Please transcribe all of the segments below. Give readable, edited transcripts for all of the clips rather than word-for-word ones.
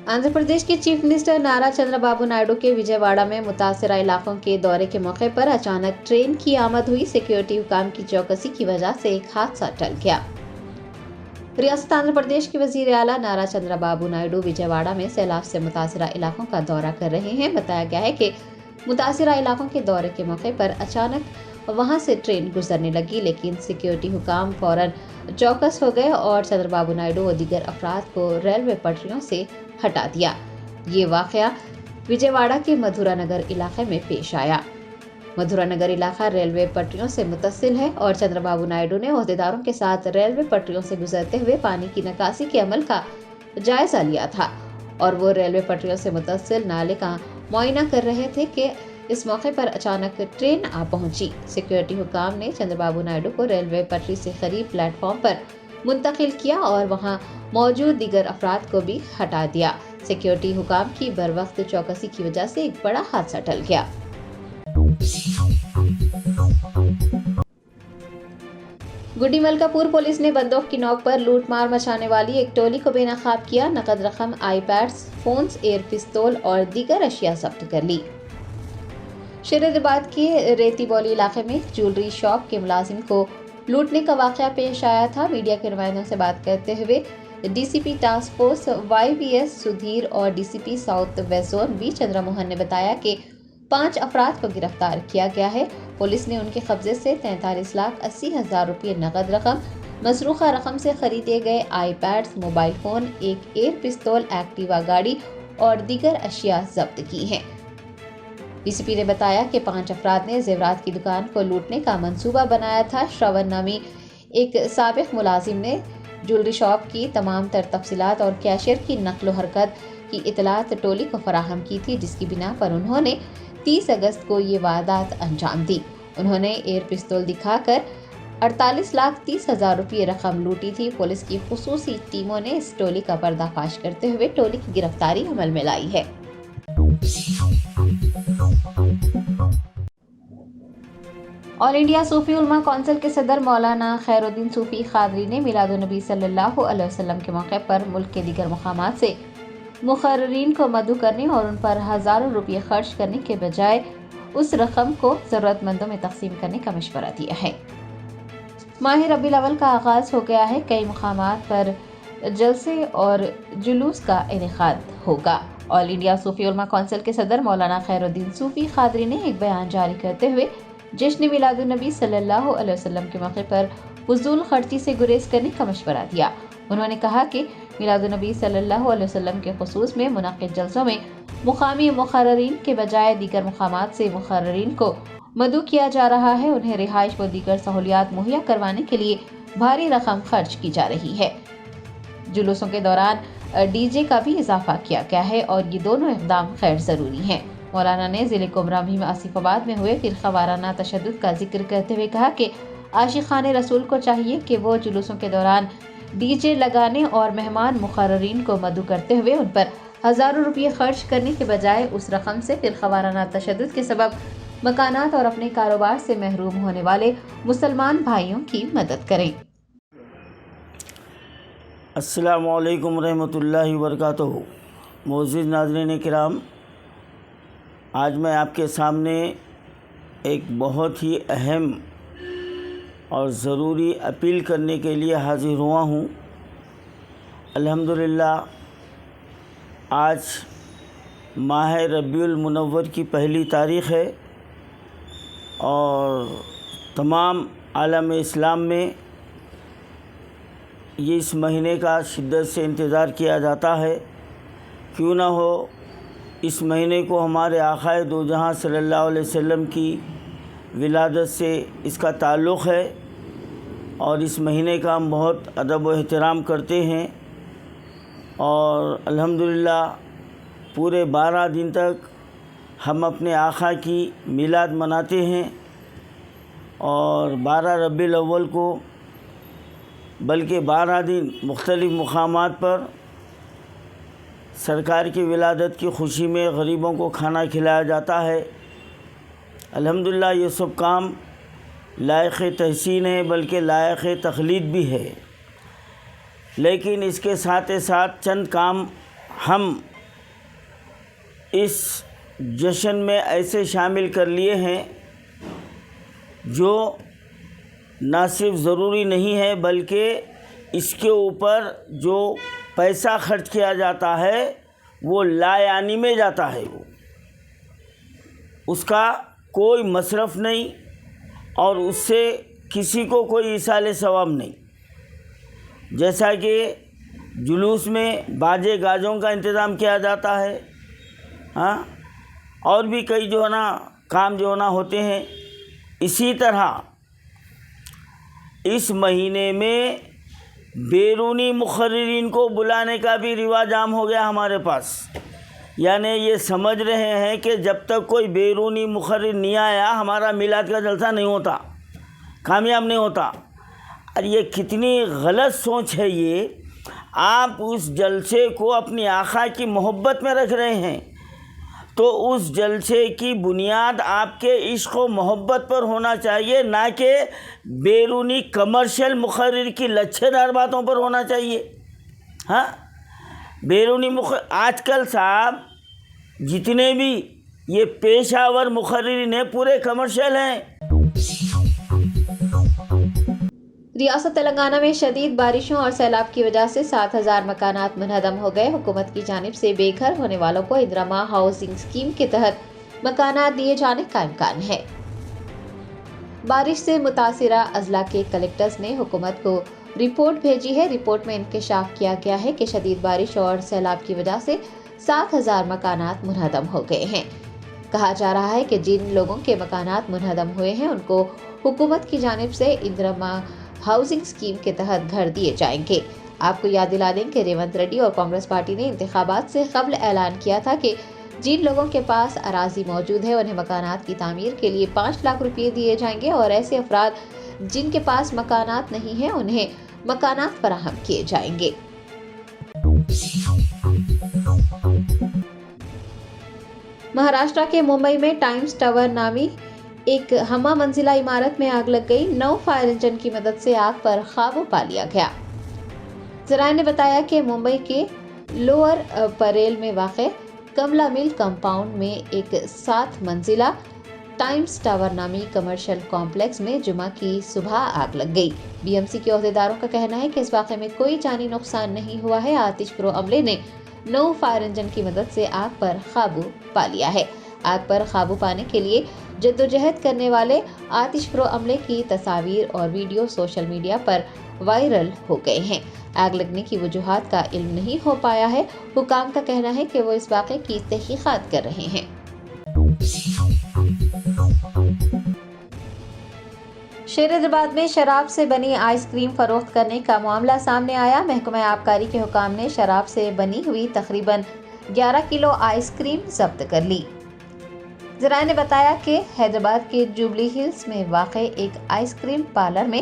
आंध्र प्रदेश के chief minister नारा चंद्रबाबू नायडू के विजयवाड़ा में मुतासरा इलाकों के दौरे के मौके पर अचानक ट्रेन की आमद हुई। सिक्योरिटी हुकाम की चौकसी की वजह से एक हादसा टल गया। रियासत आंध्र प्रदेश के वजीर आला नारा चंद्रबाबू नायडू विजयवाड़ा में सैलाब से मुतासरा इलाकों का दौरा कर रहे हैं। बताया गया है कि मुतासरा इलाकों के दौरे के मौके पर अचानक वहां से ट्रेन गुजरने लगी, लेकिन सिक्योरिटी हुकाम फौरन चौकस हो गए और चंद्रबाबू नायडू और दीगर अफराद को रेलवे पटरियों से हटा दिया। ये वाकया विजयवाड़ा के मधुरा नगर इलाके में पेश आया। मधुरा नगर इलाका रेलवे पटरियों से मुत्तसिल है और चंद्रबाबू नायडू ने ओहदेदारों के साथ रेलवे पटरियों से गुजरते हुए पानी की निकासी के अमल का जायजा लिया था और वो रेलवे पटरियों से मुत्तसिल नाले का मुआयना कर रहे थे कि इस मौके पर अचानक ट्रेन आ पहुंची। सिक्योरिटी हुकाम ने चंद्रबाबू नायडू को रेलवे पटरी से करीब प्लेटफॉर्म पर मुंतकिल किया और वहां मौजूद दीगर अफराद को भी हटा दिया। सिक्योरिटी हुकाम की बरवक्त चौकसी की वजह से एक बड़ा हादसा टल गया। गुड्डी मलकापुर पुलिस ने बंदूक की नोक पर लूटमार मचाने वाली एक टोली को बेनकाब किया। नकद रकम, आईपैड्स, फोन्स, एयर पिस्तौल और दीगर अशिया जब्त कर ली। शरीदाबाद के रेती बौली इलाके में ज्वेलरी शॉप के मुलाजिम को लूटने का वाकया पेश आया था। मीडिया के नुमाइंदों से बात करते हुए DCP task force YBS Sudhir और DCP south west zone B Chandramohan ने बताया कि 5 अफराद को गिरफ्तार किया गया है। पुलिस ने उनके कब्जे से 43,80,000 रुपये नकद रकम, मसरूखा रकम से खरीदे गए आईपैड्स, मोबाइल फोन, एक एयर पिस्तौल, एक्टिवा गाड़ी और दीगर अशिया जब्त की हैं। डीसीपी ने बताया कि 5 अफराद ने जेवरात की दुकान को लूटने का मंसूबा बनाया था। श्रवण नामी एक साबिक मुलाजिम ने ज्वेलरी शॉप की तमाम तर तफसीलात और कैशियर की नकलो हरकत की इतलात टोली को फराहम की थी, जिसकी बिना पर उन्होंने 30 अगस्त को ये वारदात अंजाम दी। उन्होंने एयर पिस्तौल दिखाकर 48,30,000 रुपये रकम लूटी थी। पुलिस की खुसूसी टीमों ने इस टोली का पर्दाफाश करते हुए टोली की गिरफ्तारी अमल में लाई है। ऑल इंडिया सूफी उलमा कौंसिल के सदर मौलाना खैरुद्दीन सूफी खादरी ने मिलादुन्नबी सल्लल्लाहु अलैहि वसल्लम के मौके पर मुल्क के दीगर मुकामात से मुखर्ररीन को मदऊ करने और उन पर हज़ारों रुपये खर्च करने के बजाय उस रकम को ज़रूरतमंदों में तकसीम करने का मशवरा दिया है। माह रबीउल अव्वल का आगाज़ हो गया है। कई मुकामात पर जलसे और जुलूस का इनेकाद होगा। ऑल इंडिया सूफी उलमा कौंसिल के सदर मौलाना खैरुद्दीन सूफी खादरी ने एक बयान जारी करते हुए जश्न मिलादुन्नबी सल्लल्लाहु अलैहि वसल्लम के मौके पर फजूल खर्ची से गुरेज करने का मशवरा दिया। उन्होंने कहा कि मिलादुन्नबी सल्लल्लाहु अलैहि वसल्लम के खुसूस में मुनक़िद जलसों में मुकामी मुक़र्ररीन के बजाय दीगर मुकामात से मुक़र्ररीन को मदऊ किया जा रहा है। उन्हें रिहाइश व दीगर सहूलियात मुहैया करवाने के लिए भारी रकम खर्च की जा रही है। जुलूसों के दौरान डीजे का भी इजाफा किया गया है और ये दोनों इक़दाम गैर ज़रूरी हैं। मौलाना ने ज़िले कुमरा भीम आसिफाबाद में हुए फ़िरक़ा वाराना तशद्दुद का जिक्र करते हुए कहा कि आशिक़ाने रसूल को चाहिए कि वो जुलूसों के दौरान डीजे लगाने और मेहमान मुक़र्ररीन को मदऊ करते हुए उन पर हज़ारों रुपये खर्च करने के बजाय उस रकम से फ़िरक़ा वाराना तशद्दुद के सबब मकानात और अपने कारोबार से महरूम होने वाले मुसलमान भाइयों की मदद करें। अस्सलामु अलैकुम रहमतुल्लाहि व बरकातुहू। मोअज़्ज़िज़ नाज़रीन किराम, आज मैं आपके सामने एक बहुत ही अहम और ज़रूरी अपील करने के लिए हाज़िर हुआ हूँ। अल्हम्दुलिल्लाह, आज माह रबीउल मुनव्वर की पहली तारीख़ है और तमाम आलम इस्लाम में ये इस महीने का शिद्दत से इंतज़ार किया जाता है। क्यों ना हो, इस महीने को हमारे आक़ाए दो जहां सल्लल्लाहु अलैहि वसल्लम की विलादत से इसका ताल्लुक़ है और इस महीने का हम बहुत अदब व एहतराम करते हैं और अल्हम्दुलिल्लाह पूरे 12 दिन तक हम अपने आक़ा की मिलाद मनाते हैं और 12 रबीउल अव्वल को बल्कि 12 दिन मुख्तलिफ़ मुक़ामात पर सरकार की विलादत की खुशी में गरीबों को खाना खिलाया जाता है। अल्हम्दुलिल्लाह ये सब काम लायक़ तहसीन है, बल्कि लायक़ तक़लीद भी है। लेकिन इसके साथ साथ चंद काम हम اس جشن میں ایسے شامل کر لیے ہیں جو نہ صرف ضروری نہیں ہے بلکہ اس کے اوپر جو پیسہ خرچ کیا جاتا ہے وہ لا یعنی میں جاتا ہے، وہ اس کا کوئی مصرف نہیں اور اس سے کسی کو کوئی ایصال ثواب نہیں. جیسا کہ جلوس میں باجے گاجوں کا انتظام کیا جاتا ہے، ہاں، اور بھی کئی جو ہے نا کام جو ہے نا ہوتے ہیں، اسی طرح اس مہینے میں بیرونی مقررین کو بلانے کا بھی رواج عام ہو گیا ہمارے پاس. یعنی یہ سمجھ رہے ہیں کہ جب تک کوئی بیرونی مقرر نہیں آیا ہمارا میلاد کا جلسہ نہیں ہوتا، کامیاب نہیں ہوتا. اور یہ کتنی غلط سوچ ہے. یہ آپ اس جلسے کو اپنی آقا کی محبت میں رکھ رہے ہیں تو اس جلسے کی بنیاد آپ کے عشق و محبت پر ہونا چاہیے، نہ کہ بیرونی کمرشل مقرر کی لچھے دار باتوں پر ہونا چاہیے. ہاں، بیرونی آج کل صاحب جتنے بھی یہ پیشہ ور مقررین ہیں پورے کمرشل ہیں. ریاست تلنگانہ میں شدید بارشوں اور سیلاب کی وجہ سے 7,000 مکانات منہدم ہو گئے. حکومت کی جانب سے بے گھر ہونے والوں کو اندرا ہاؤسنگ اسکیم کے تحت مکانات دیے جانے کا امکان ہے. بارش سے متاثرہ اضلاع کے کلکٹرز نے حکومت کو رپورٹ بھیجی ہے. رپورٹ میں انکشاف کیا گیا ہے کہ شدید بارش اور سیلاب کی وجہ سے 7,000 مکانات منہدم ہو گئے ہیں. کہا جا رہا ہے کہ جن لوگوں کے مکانات منہدم ہوئے ہیں ان کو حکومت کی جانب سے اندرا ہاؤسنگ اسکیم کے تحت گھر دیے جائیں گے. آپ کو یاد دلا دیں کہ ریونت ریڈی اور کانگریس پارٹی نے انتخابات سے قبل اعلان کیا تھا کہ جن لوگوں کے پاس اراضی موجود ہے انہیں مکانات کی تعمیر کے لیے 5 لاکھ روپے دیے جائیں گے اور ایسے افراد جن کے پاس مکانات نہیں ہیں انہیں مکانات فراہم کیے جائیں گے. مہاراشٹر کے ممبئی میں ٹائمز ٹاور نامی ایک ہمہ منزلہ عمارت میں آگ لگ گئی. 9 فائر انجن کی مدد سے آگ پر قابو پا لیا گیا. ذرائع نے بتایا کہ ممبئی کے لوور پریل میں واقع کملا مل کمپاؤنڈ میں ایک 7 منزلہ ٹائمز ٹاور نامی کمرشل کمپلیکس میں جمعہ کی صبح آگ لگ گئی. بی ایم سی کے عہدیداروں کا کہنا ہے کہ اس واقعے میں کوئی جانی نقصان نہیں ہوا ہے. آتش پرو عملے نے 9 فائر انجن کی مدد سے آگ پر قابو پا لیا ہے. آگ پر قابو پانے کے لیے جدوجہد کرنے والے آتش پرو عملے کی تصاویر اور ویڈیو سوشل میڈیا پر وائرل ہو گئے ہیں. آگ لگنے کی وجوہات کا علم نہیں ہو پایا ہے. حکام کا کہنا ہے کہ وہ اس واقعے کی تحقیقات کر رہے ہیں. شیر حیدرآباد میں شراب سے بنی آئس کریم فروخت کرنے کا معاملہ سامنے آیا. محکمہ آبکاری کے حکام نے شراب سے بنی ہوئی تقریباً 11 کلو آئس کریم ضبط کر لی. ذرائع نے بتایا کہ حیدرآباد کے جوبلی ہلز میں واقع ایک آئس کریم پارلر میں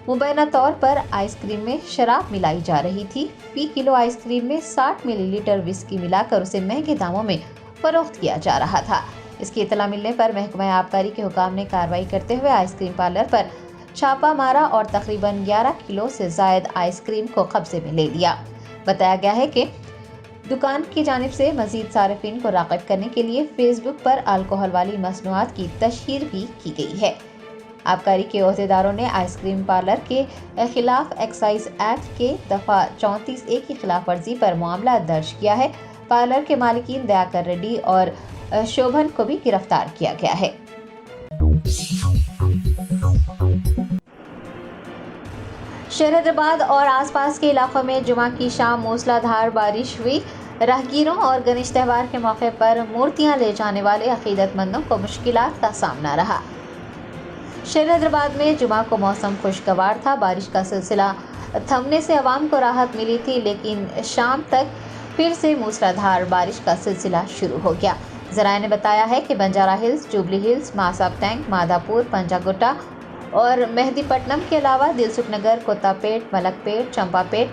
مبینہ طور پر آئس کریم میں شراب ملائی جا رہی تھی. فی کلو آئس کریم میں 60 ملی لیٹر وسکی ملا کر اسے مہنگے داموں میں فروخت کیا جا رہا تھا. اس کی اطلاع ملنے پر محکمہ آبکاری کے حکام نے کارروائی کرتے ہوئے آئس کریم پارلر پر چھاپہ مارا اور تقریباً 11 کلو سے زائد آئس کریم کو قبضے میں لے لیا. بتایا گیا ہے کہ دکان کی جانب سے مزید صارفین کو راغب کرنے کے لیے فیس بک پر الکوحل والی مصنوعات کی تشہیر بھی کی گئی ہے. آبکاری کے عہدیداروں نے آئس کریم پارلر کے خلاف ایکسائز ایکٹ کے دفعہ 34A کی خلاف ورزی پر معاملہ درج کیا ہے. پارلر کے مالکین دیاکر ریڈی اور شوبھن کو بھی گرفتار کیا گیا ہے. شہر حیدرآباد اور آس پاس کے علاقوں میں جمعہ کی شام موسلا دھار بارش ہوئی. راہگیروں اور گنیش تہوار کے موقع پر مورتیاں لے جانے والے عقیدت مندوں کو مشکلات کا سامنا رہا. شہر حیدرآباد میں جمعہ کو موسم خوشگوار تھا. بارش کا سلسلہ تھمنے سے عوام کو راحت ملی تھی لیکن شام تک پھر سے موسلادھار بارش کا سلسلہ شروع ہو گیا. ذرائع نے بتایا ہے کہ Banjara Hills, Jubilee Hills, Masab Tank, Madhapur, پنجا گٹا اور مہدی پٹنم کے علاوہ دلسکھ نگر، کوتا پیٹ، ملک پیٹ، چمپا پیٹ،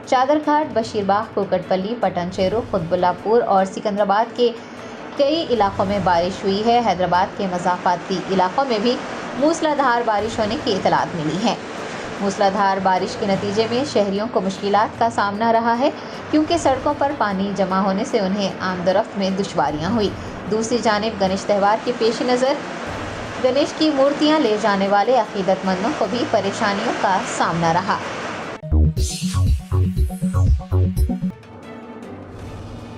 چادر گھاٹ، بشیر باغ، کوکٹ پلی، پٹن چیرو، قطب اللہ پور اور سکندرآباد کے کئی علاقوں میں بارش ہوئی ہے. حیدرآباد کے مضافاتی علاقوں میں بھی موسلادھار بارش ہونے کی اطلاعات ملی ہیں. मूसलाधार बारिश के नतीजे में शहरियों को मुश्किलात का सामना रहा है, क्योंकि सड़कों पर पानी जमा होने से उन्हें आमदोरफ्त में दुश्वारियां हुई। दूसरी जानिब गणेश त्यौहार के पेश नज़र गणेश की मूर्तियां ले जाने वाले अकीदतमंदों को भी परेशानियों का सामना रहा।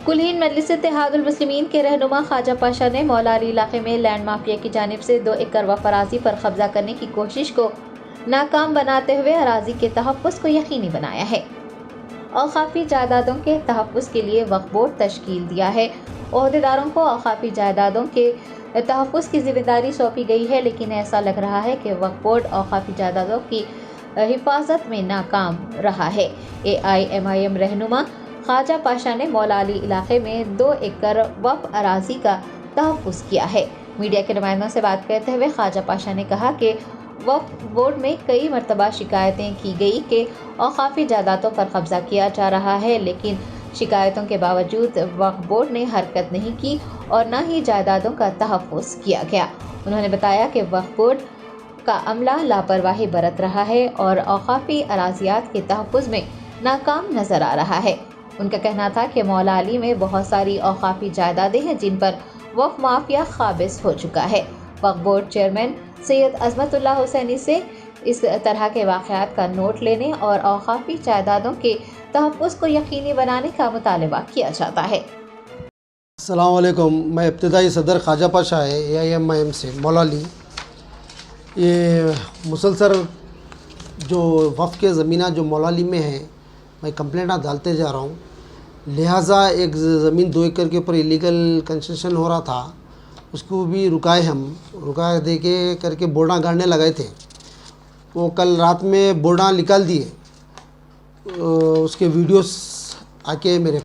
कुल-हिंद मजलिस इत्तेहादुल मुस्लिमीन के रहनुमा ख्वाजा पाशा ने मौला अली इलाके में लैंड माफिया की जानिब से 2 एकड़ वक्फ अराजी पर कब्जा करने की कोशिश को नाकाम बनाते हुए अराजी के तहफ़्फ़ुज़ को यकीनी बनाया है। औक़ाफ़ी जायदादों के तहफ़्फ़ुज़ के लिए वक्फ बोर्ड तश्कील दिया है। ओहदेदारों को औक़ाफ़ी जायदादों के तहफ़्फ़ुज़ की ज़िम्मेदारी सौंपी गई है, लेकिन ऐसा लग रहा है कि वक्फ बोर्ड औक़ाफ़ी जायदादों की हिफाजत में नाकाम रहा है। AIMIM रहनुमा ख्वाजा पाशा ने मौला अली इलाके में 2 एकड़ वक्फ अराजी का तहफ़्फ़ुज़ किया है। मीडिया के नुमाइंदों से बात करते हुए ख्वाजा पाशा ने कहा कि वक्फ बोर्ड में कई मरतबा शिकायतें की गई कि औक़ाफ़ी जायदादों पर कब्ज़ा किया जा रहा है, लेकिन शिकायतों के बावजूद वक्फ बोर्ड ने हरकत नहीं की और न ही जायदादों का तहफ़्फ़ुज़ किया गया। उन्होंने बताया कि वक्फ बोर्ड का अमला लापरवाही बरत रहा है और औक़ाफ़ी अराज़ियात के तहफ़्फ़ुज़ में नाकाम नज़र आ रहा है। उनका कहना था कि मौला अली में बहुत सारी औक़ाफ़ी जायदादें हैं जिन पर वक्फ माफिया क़ाबिज़ हो चुका है। वक्फ बोर्ड चेयरमैन सैयद अज़मतुल्लाह हुसैनी से इस तरह के वाक़यात का नोट लेने और औक़ाफ़ी जायदादों के तहफ़्फ़ुज़ को यकीनी बनाने का मुतालबा किया जाता है। अस्सलाम वालेकुम। मैं इब्तिदाई सदर ख्वाजा पाशा है AIMIM से मौला अली। ये मुसलसल जो वक्फ के ज़मीना जो मौला अली में है, मैं कंप्लेंट डालते जा रहा हूँ। लिहाजा एक ज़मीन 2 एकड़ के ऊपर इलीगल कंस्ट्रक्शन हो रहा था, उसको भी रुकाए, हम रुका दे के करके बोर्डा गाड़ने लगाए थे। वो कल रात में बोर्डा निकाल दिए, उसके वीडियोस आके मेरे